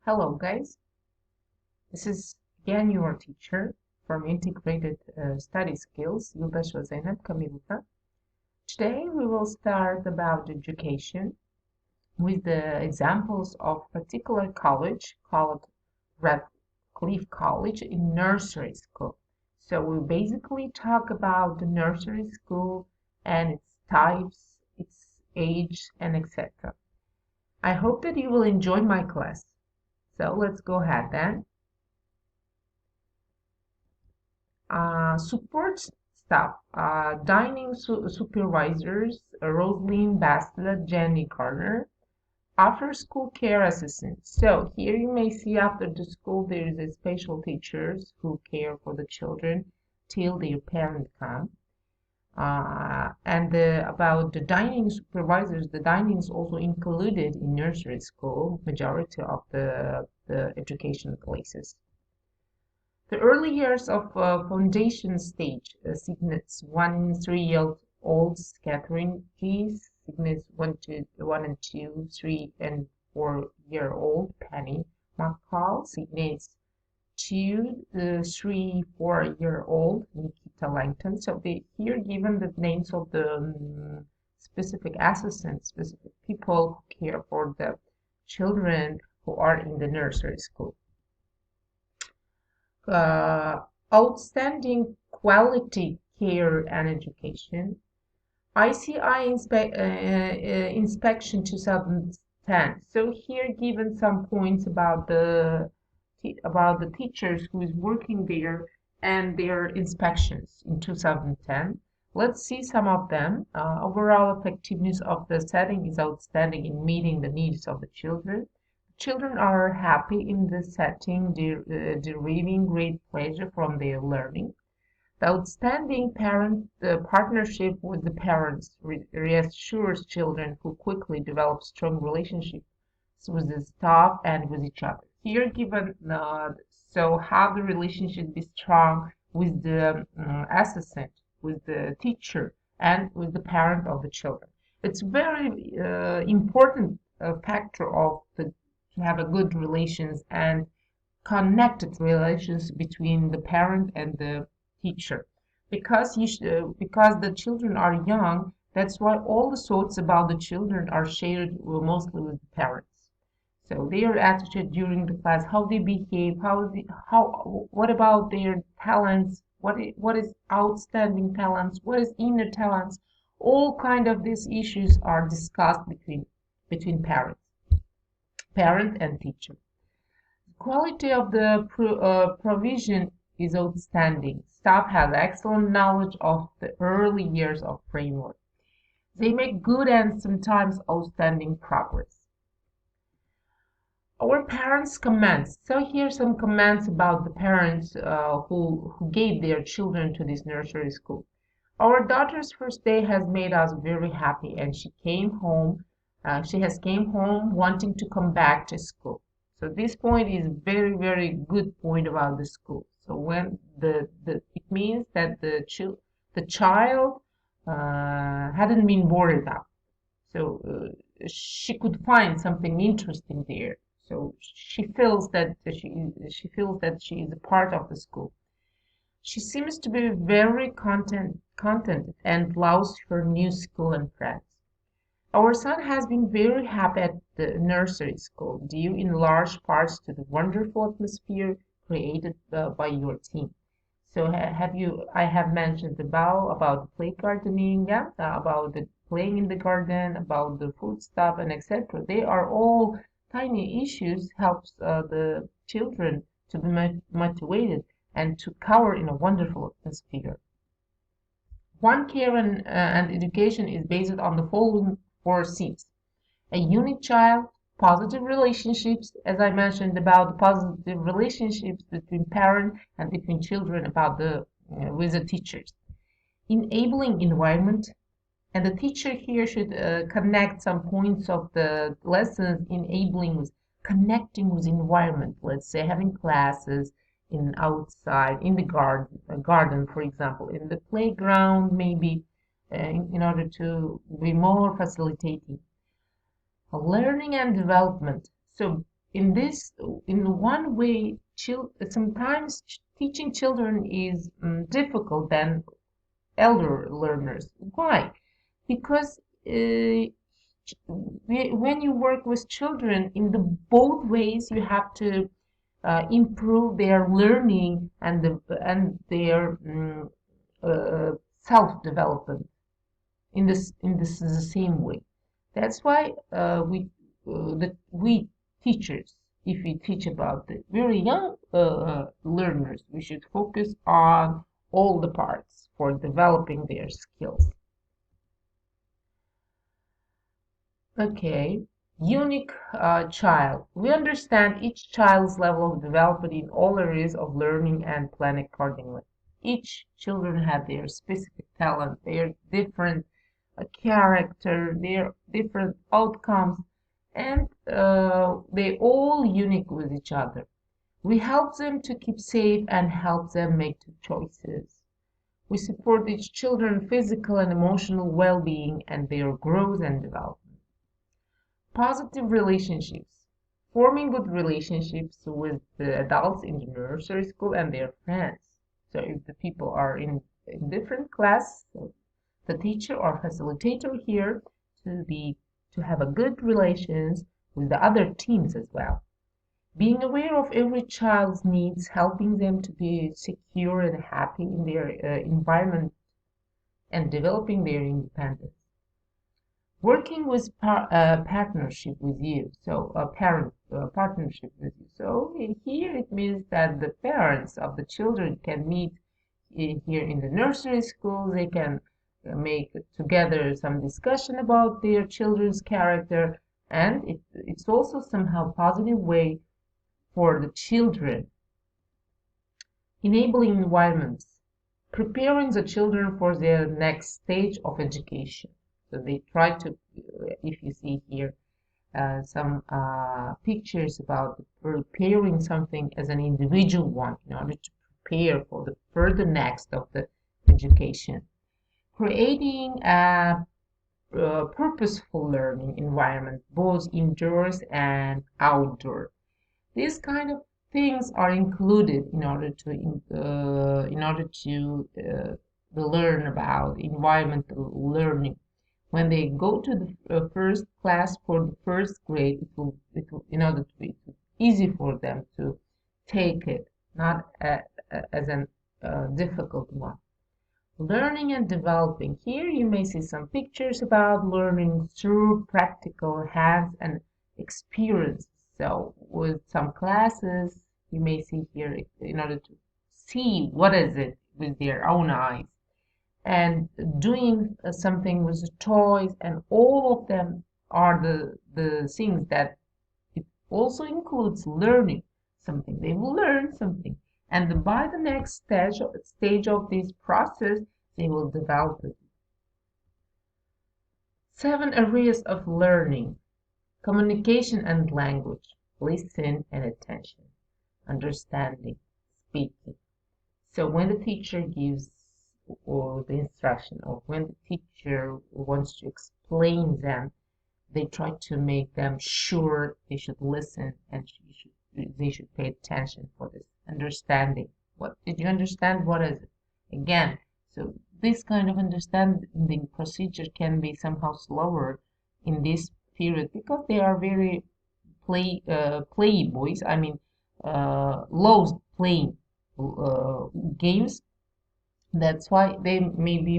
Hello, guys. This is again your teacher from Integrated Study Skills, Yıldaş Zeynep Kamilova. Today we will start about education with the examples of particular college called Radcliffe College in nursery school. So we basically talk about the nursery school and its types, its age, and etc. I hope that you will enjoy my class. So let's go ahead then. Support staff, dining supervisors, Rosalind Bastila, Jenny Garner, after school care assistants. So here you may see after the school there is a special teachers who care for the children till their parents come. About the dining supervisors, the dining is also included in nursery school, majority of the education places. The early years of foundation stage, Cygnets 1 3-year-old Catherine G, Cygnets 1 and 2, 3 and 4-year-old Penny McCall, Cygnets 2, 3, 4-year-old Nikita Langton. So they here given the names of the specific assistants, specific people who care for the children who are in the nursery school. Outstanding quality care and education. ICI inspection 2010. So here given some points about the teachers who is working there and their inspections in 2010. Let's see some of them. Overall effectiveness of the setting is outstanding in meeting the needs of the children. Children are happy in the setting, deriving great pleasure from their learning. The outstanding parent partnership with the parents reassures children who quickly develop strong relationships with the staff and with each other. Here given, so how the relationship be strong with the assistant, with the teacher, and with the parent of the children. It's very important factor of to have a good relations and connected relations between the parent and the teacher because because the children are young. That's why all the thoughts about the children are shared mostly with the parents. So their attitude during the class, how they behave, what about their talents, what is outstanding talents, what is inner talents, all kind of these issues are discussed between parent and teacher. Quality of the provision is outstanding. Staff has excellent knowledge of the early years of framework. They make good and sometimes outstanding progress. Our parents' comments. So here are some comments about the parents who gave their children to this nursery school. Our daughter's first day has made us very happy, and she has came home wanting to come back to school. So this point is very, very good point about the school. So when it means that the child hadn't been bored out. So she could find something interesting there. So she feels that she is a part of the school. She seems to be very content and loves her new school and friends. Our son has been very happy at the nursery school, due in large parts to the wonderful atmosphere created by your team. So I have mentioned about the play gardening, yeah, about the playing in the garden, about the food stuff, and etc. They are all tiny issues helps the children to be motivated and to cover in a wonderful atmosphere. One care and education is based on the following 4 C's. A unique child, positive relationships, as I mentioned about the positive relationships between parents and between children about with the teachers. Enabling environment, and the teacher here should connect some points of the lessons enabling with connecting with environment. Let's say having classes in outside, in the garden, for example, in the playground, maybe in order to be more facilitating. Learning and development. So in one way, sometimes teaching children is difficult than elder learners. Why? Because when you work with children in the both ways, you have to improve their learning and their self-development in this the same way. That's why we teachers, if we teach about the very young learners, we should focus on all the parts for developing their skills. Okay, unique child. We understand each child's level of development in all areas of learning and plan accordingly. Each children have their specific talent, their different character, their different outcomes, and they all unique with each other. We help them to keep safe and help them make choices. We support each children's physical and emotional well-being and their growth and development. Positive relationships. Forming good relationships with the adults in the nursery school and their friends. So if the people are in different class, so the teacher or facilitator here to have a good relations with the other teams as well. Being aware of every child's needs, helping them to be secure and happy in their environment and developing their independence. Working with partnership with you, so a parent partnership with you. So here it means that the parents of the children can meet here in the nursery school. They can make together some discussion about their children's character, and it's also somehow positive way for the children. Enabling environments, preparing the children for their next stage of education. So they try to, if you see here, some pictures about preparing something as an individual one in order to prepare for the further next of the education. Creating a purposeful learning environment, both indoors and outdoor. These kind of things are included in order to learn about environmental learning. When they go to the first class for the first grade, it will in order to be easy for them to take it, not as a difficult one. Learning and developing. Here you may see some pictures about learning through practical hands and experience. So with some classes, you may see here in order to see what is it with their own eyes and doing something with the toys, and all of them are the things that it also includes learning something. They will learn something, and by the next stage of this process, they will develop it. 7 areas of learning: communication and language, listen and attention, understanding, speaking. So when the teacher gives or the instruction, or when the teacher wants to explain them, they try to make them sure they should listen and they should pay attention for this understanding. What did you understand? What is it? Again, so this kind of understanding procedure can be somehow slower in this period because they are very play boys. I mean, loves playing games. That's why they may be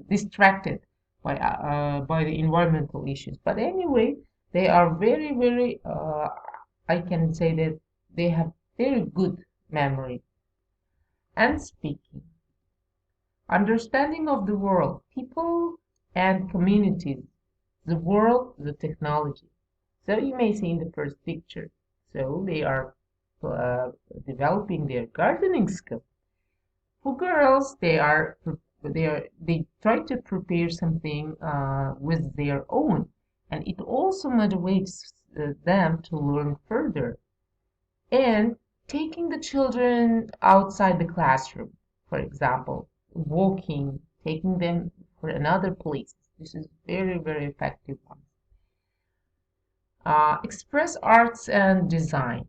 distracted by the environmental issues. But anyway, they are very, very, I can say that they have very good memory. And speaking. Understanding of the world, people and communities, the world, the technology. So you may see in the first picture. So they are developing their gardening skill. For girls, they try to prepare something with their own, and it also motivates them to learn further. And taking the children outside the classroom, for example, walking, taking them for another place. This is very, very effective one. Express arts and design.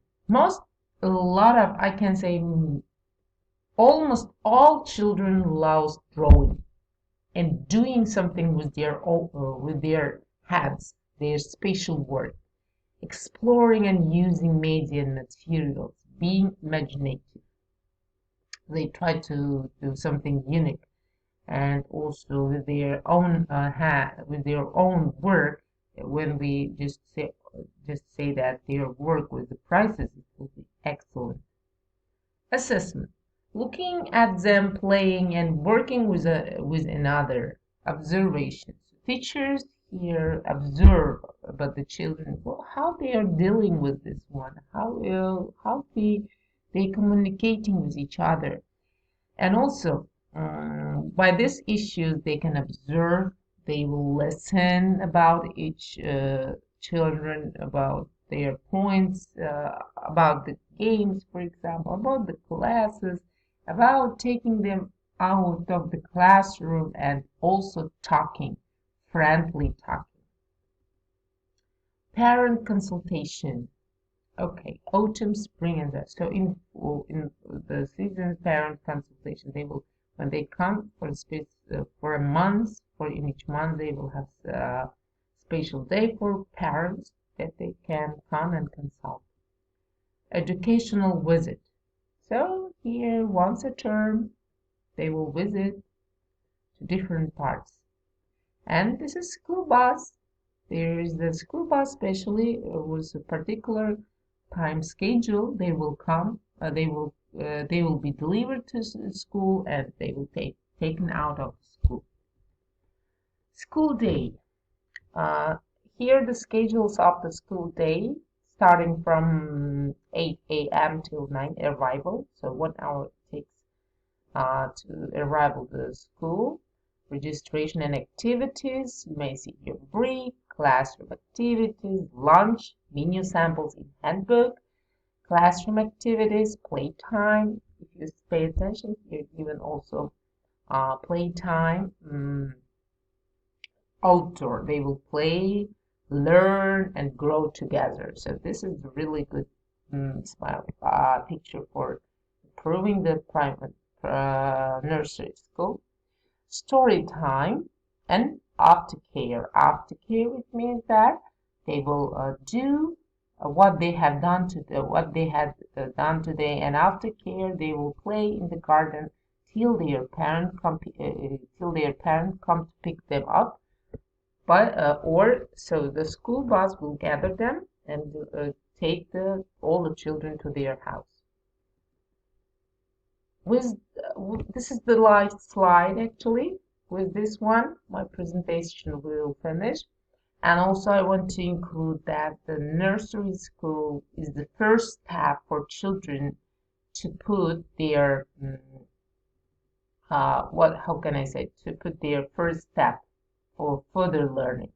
A lot of, I can say, almost all children love drawing and doing something with with their hands, their spatial work, exploring and using media and materials, being imaginative. They try to do something unique, and also with their own with their own work. When we just say that their work with the prizes, it will be excellent. Assessment. Looking at them playing and working with another. Observations. Teachers here observe about the children, well, how they are dealing with this one, how they communicating with each other. And also, by these issues, they can observe, they will listen about each children, about their points, about the games, for example, about the classes, about taking them out of the classroom and also talking, friendly talking. Parent consultation. Okay, autumn, spring, and that. So in the season parent consultation, they will when they come for a space for a month, for in each month they will have a special day for parents that they can come and consult. Educational visit. So here once a term they will visit to different parts. And this is school bus. There is the school bus, especially with a particular time schedule. They will come. They will be delivered to school, and they will taken out of school. School day. Uh, Here the schedules of the school day, starting from 8 a.m. till 9 arrival. So 1 hour it takes to arrive at the school. Registration and activities. You may see your brief, classroom activities, lunch, menu samples in handbook, classroom activities, playtime. If you pay attention, you're given also playtime, outdoor. They will play, learn, and grow together. So this is a really good picture for improving the private nursery school. Story time and aftercare. Aftercare, which means that they will do what they have done what they had done today, and aftercare they will play in the garden till their parent come to pick them up. But or so the school bus will gather them and take all the children to their house. With this is the last slide actually. With this one, my presentation will finish. And also I want to include that the nursery school is the first step for children to put their how can I say, to put their first step for further learning.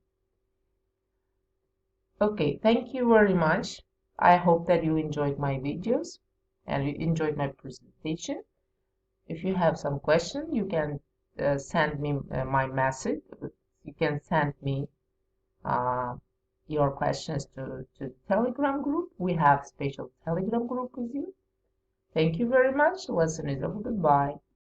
Okay, thank you very much. I hope that you enjoyed my videos and you enjoyed my presentation. If you have some question, you can send me my message. You can send me your questions to the Telegram group. We have special Telegram group with you. Thank you very much. Lesson is over. Goodbye.